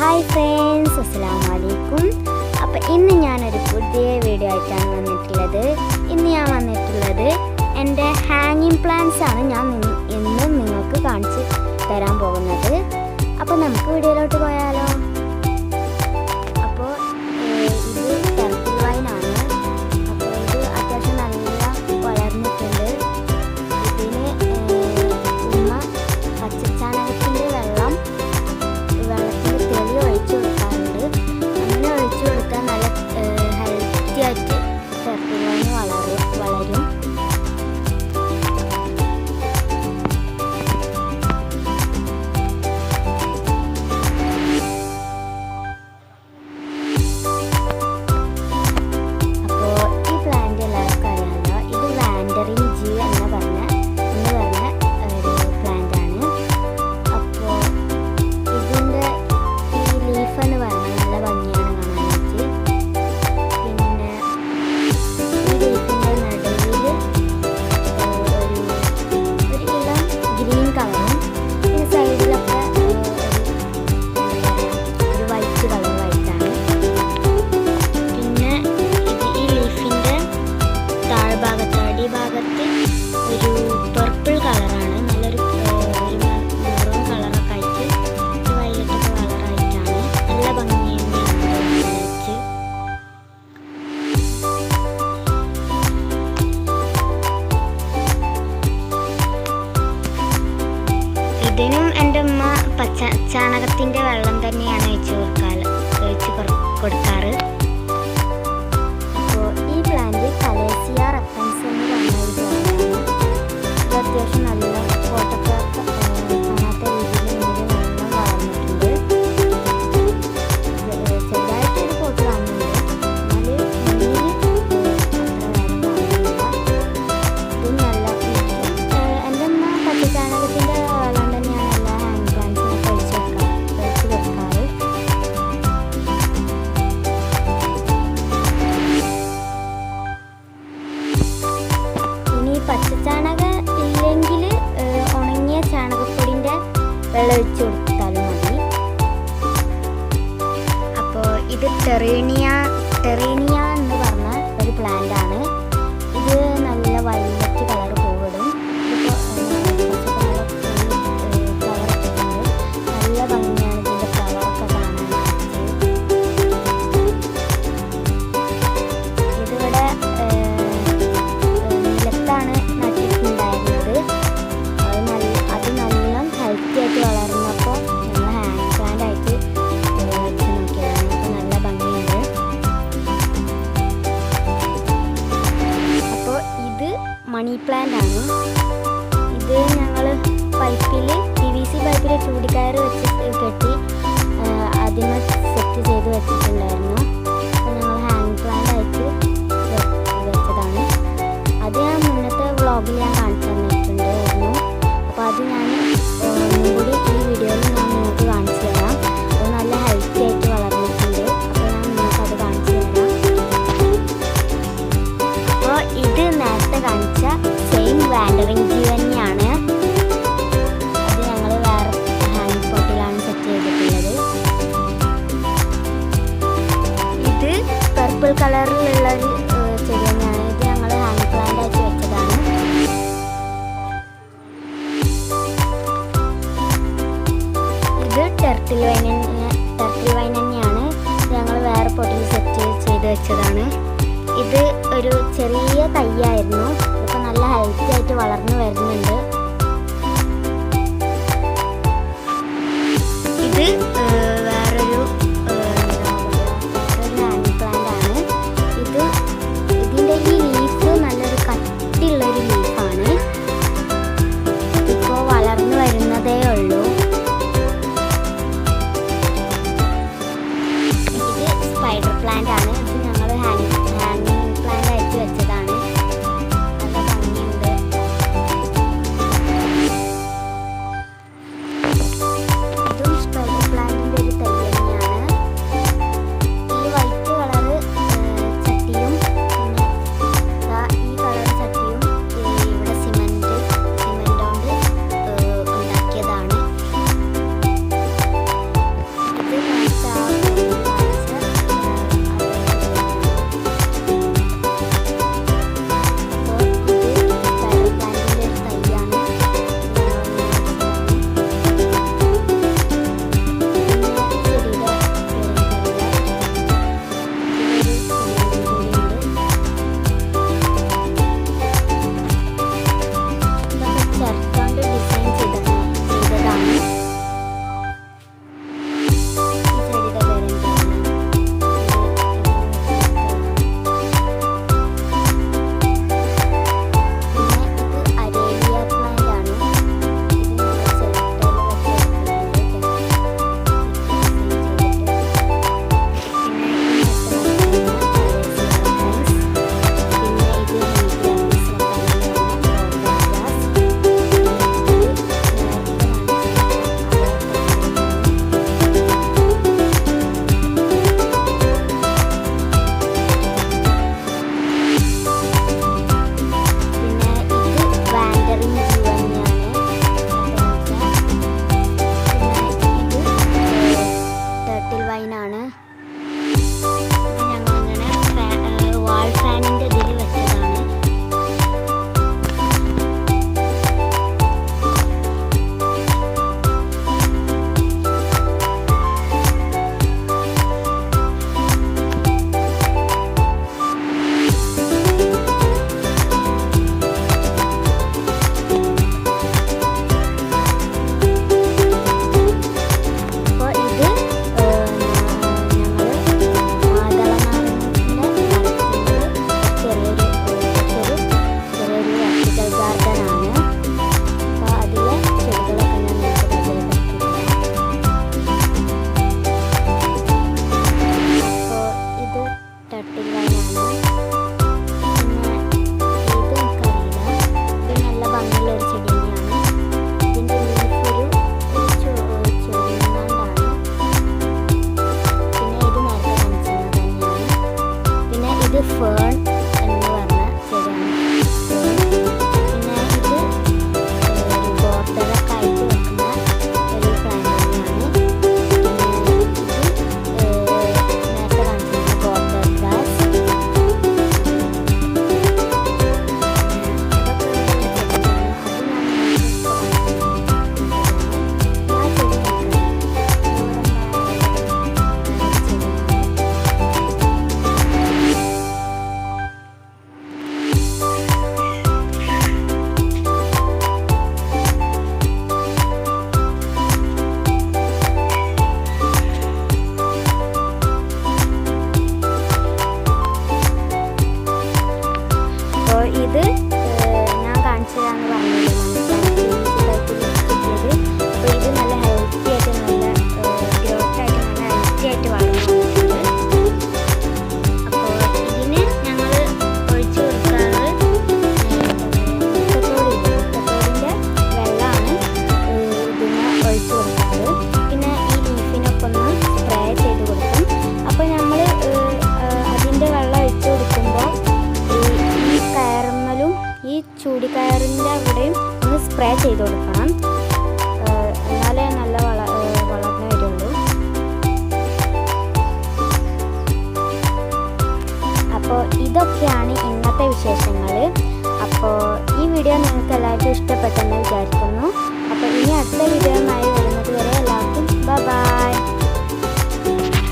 Hi friends, അസ്സലാമു അലൈക്കും. അപ്പോൾ ഇന്ന് ഞാനൊരു പുതിയ വീഡിയോ ആയിട്ടാണ് വന്നിട്ടുള്ളത്. ഇന്ന് ഞാൻ വന്നിട്ടുള്ളത് എൻ്റെ ഹാങ്ങിങ് പ്ലാന്റ്സ് ആണ് ഞാൻ ഇന്ന് നിങ്ങൾക്ക് കാണിച്ച് തരാൻ പോകുന്നത്. അപ്പോൾ നമുക്ക് വീഡിയോയിലോട്ട് പോയാലോ. അപ്പോൾ ഇത് ടെർപ്പിൾ വൈനാണ്. അപ്പോൾ ഇത് അത്യാവശ്യം നല്ല വളർന്നിട്ടുണ്ട്. ഇതിന് ഉമ്മ പച്ചച്ചാണകത്തിൻ്റെ വെള്ളത്തിൽ തെളി ഒഴിച്ചു കൊടുക്കാറുണ്ട്. അങ്ങനെ ഒഴിച്ചു കൊടുത്താൽ നല്ല ഹെൽത്തി ആയിട്ട് ടെർപ്പിൾ വൈൻ വളരും. ഇതിനും എൻ്റെ ഉമ്മ ചാണകത്തിൻ്റെ വെള്ളം തന്നെയാണ് ഒഴിച്ച് കൊടുക്കാറ്. അപ്പോൾ ഈ പ്ലാന്റ് കലേസിയ റെപ്പൻസ് എന്ന് പറഞ്ഞ ഒരു പ്ലാന്റാണ്. ഇത് അത്യാവശ്യം നല്ല ഫോട്ടൊക്കെ കാണാത്ത രീതിയിൽ നല്ലോണം വളർന്നിട്ടുണ്ട്. ചെറുതായിട്ടൊരു ഫോട്ടോ കാണുന്നുണ്ട്, എന്നാൽ നീര് അത്ര വേഗം കാണുന്നില്ല. ഇതും നല്ല എൻ്റെ ഉമ്മ പച്ചച്ചാണകത്തിൻ്റെ വെള്ളം തന്നെയാണ് എല്ലാ ഹാങ് പ്ലാന്റ്സിനൊക്കെ ഒഴിച്ച് കൊടുക്കാറ്. ഇനി പച്ചച്ചാണകം ഇല്ലെങ്കിൽ ഉണങ്ങിയ ചാണകപ്പൊടിൻ്റെ വെള്ളം ഒഴിച്ച് കൊടുത്താലും മതി. അപ്പോൾ ഇത് ടെറീനിയ എന്ന് പറഞ്ഞ ഒരു പ്ലാന്റ് ആണ്. ഇത് നല്ല വയലറ്റ് കളർ പൂവിടും. നല്ല ഭംഗിയാണ് ഇതിൻ്റെ കളറൊക്കെ കാണാനായിട്ട്. ഇതിവിടെ നിലത്താണ് നട്ടിട്ടുണ്ടായിരുന്നത്. അത് നല്ല ഹെൽത്തി ആയിട്ട് വളർന്നപ്പോൾ നമ്മൾ ഹാങ് പ്ലാന്റ് ആയിട്ട് വെച്ച് നോക്കിയതാണ്. അപ്പോൾ നല്ല ഭംഗിയുണ്ട്. അപ്പോൾ ഇത് മണി പ്ലാന്റ് ആണ്. ഇത് ഞങ്ങൾ പൈപ്പിൽ PVC പൈപ്പിൽ ചൂടിക്കയറ് വെച്ച് കെട്ടി അതിന് സെറ്റ് ചെയ്ത് വെച്ചിട്ടുണ്ടായിരുന്നു. അപ്പോൾ ഞങ്ങൾ ഹാങ് പ്ലാന്റ് ആയിട്ട് വെച്ചതാണ്. അത് ഞാൻ മുന്നത്തെ വ്ളോഗിൽ ഞാൻ കാണിച്ചു തന്നിട്ടുണ്ടായിരുന്നു. അപ്പോൾ അത് ഞാൻ ഒന്നും കൂടി ഈ വീഡിയോയിൽ ഞാൻ നിങ്ങൾക്ക് കാണിച്ചു തരാം. അത് നല്ല ഹെൽത്തി ആയിട്ട് വളർന്നിട്ടുണ്ട്. അപ്പോൾ ഞാൻ നിങ്ങൾക്കത് കാണിച്ചു തരാം. അപ്പോൾ ഇത് നേരത്തെ കാണിച്ച സെയിം വാൻഡറിങ് ജീ തന്നെയാണ്. അത് ഞങ്ങൾ വേറെ ഹാങ് പോട്ടിലാണ് സെറ്റ് ചെയ്തിട്ടുള്ളത്. ഇത് പർപ്പിൾ കളറിലുള്ളൊരു ചെടി തന്നെയാണ്. ഇത് ഞങ്ങൾ ഹാങ് പ്ലാന്റ് ആയിട്ട് വെച്ചതാണ്. ഇത് ടെർട്ടിൽ വൈൻ തന്നെയാണ്. ഇത് ഞങ്ങൾ വേറെ പൊട്ടിൽ സെറ്റ് ചെയ്ത് വെച്ചതാണ്. ഇത് ഒരു ചെറിയ തൈയായിരുന്നു. ഇപ്പോൾ നല്ല ഹെൽത്തി ആയിട്ട് വളർന്നു വരുന്നുണ്ട്. ഇത് വേറൊരു ഹാങ് പ്ലാന്റ് ആണ്. ഇതിൻ്റെ ഈ ലീഫ് നല്ലൊരു കട്ടിയുള്ളൊരു ലീഫാണ്. ഇപ്പോൾ വളർന്നു വരുന്നതേ ഉള്ളൂ. ഇത് സ്പൈഡർ പ്ലാന്റ് ആണ്. ഇത് ഞങ്ങൾ ഹാങ്ങിങ് പ്ലാന്റ് ആയിട്ട് വെച്ചതാണ്. നല്ല ഭംഗിയുണ്ട്. ചെയ്ത് കൊടുക്കാം.